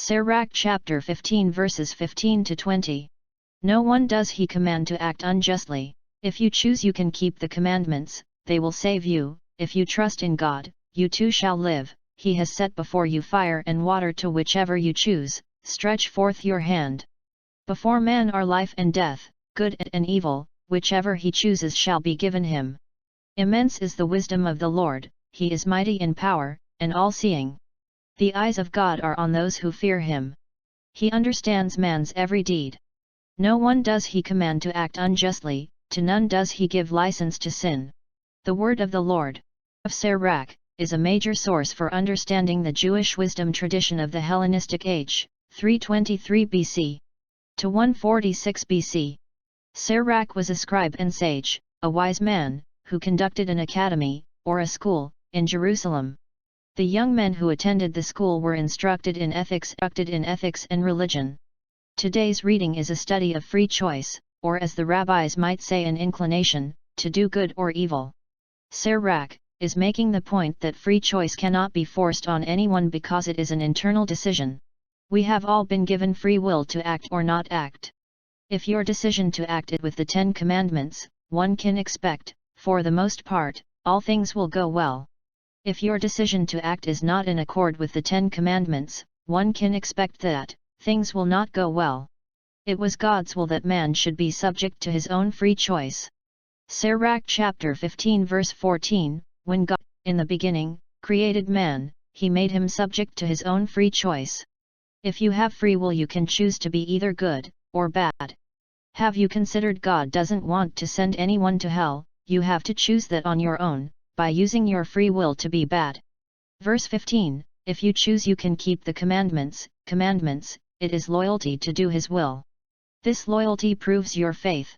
Sirach chapter 15 verses 15 to 20. No one does he command to act unjustly. If you choose you can keep the commandments, they will save you. If you trust in God, you too shall live. He has set before you fire and water, to whichever you choose, stretch forth your hand. Before man are life and death, good and evil, whichever he chooses shall be given him. Immense is the wisdom of the Lord, he is mighty in power, and all-seeing. The eyes of God are on those who fear him. He understands man's every deed. No one does he command to act unjustly, to none does he give license to sin. The word of the Lord, of Sirach, is a major source for understanding the Jewish wisdom tradition of the Hellenistic age, 323 BC to 146 BC. Sirach was a scribe and sage, a wise man, who conducted an academy, or a school, in Jerusalem. The young men who attended the school were instructed in ethics and religion. Today's reading is a study of free choice, or as the rabbis might say, an inclination, to do good or evil. Sirach is making the point that free choice cannot be forced on anyone because it is an internal decision. We have all been given free will to act or not act. If your decision to act is with the 10 Commandments, one can expect, for the most part, all things will go well. If your decision to act is not in accord with the 10 Commandments, one can expect that things will not go well. It was God's will that man should be subject to his own free choice. Sirach chapter 15 verse 14, when God, in the beginning, created man, he made him subject to his own free choice. If you have free will you can choose to be either good, or bad. Have you considered God doesn't want to send anyone to hell? You have to choose that on your own, by using your free will to be bad. Verse 15, if you choose you can keep the commandments, it is loyalty to do his will. This loyalty proves your faith.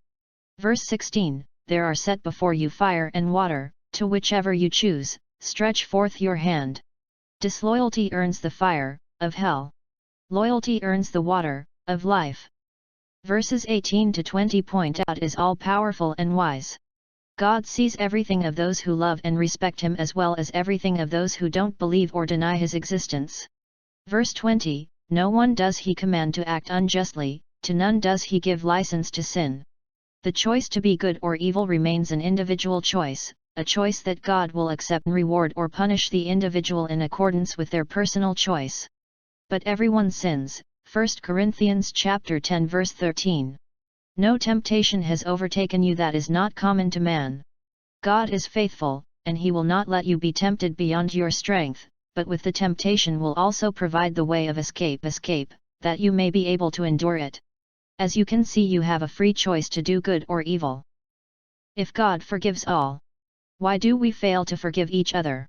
Verse 16, there are set before you fire and water, to whichever you choose, stretch forth your hand. Disloyalty earns the fire, of hell. Loyalty earns the water, of life. Verses 18 to 20 point out is all-powerful and wise. God sees everything of those who love and respect him as well as everything of those who don't believe or deny his existence. Verse 20, no one does he command to act unjustly, to none does he give license to sin. The choice to be good or evil remains an individual choice, a choice that God will accept and reward or punish the individual in accordance with their personal choice. But everyone sins, 1 Corinthians chapter 10 verse 13. No temptation has overtaken you that is not common to man. God is faithful, and he will not let you be tempted beyond your strength, but with the temptation will also provide the way of escape, that you may be able to endure it. As you can see, you have a free choice to do good or evil. If God forgives all, why do we fail to forgive each other?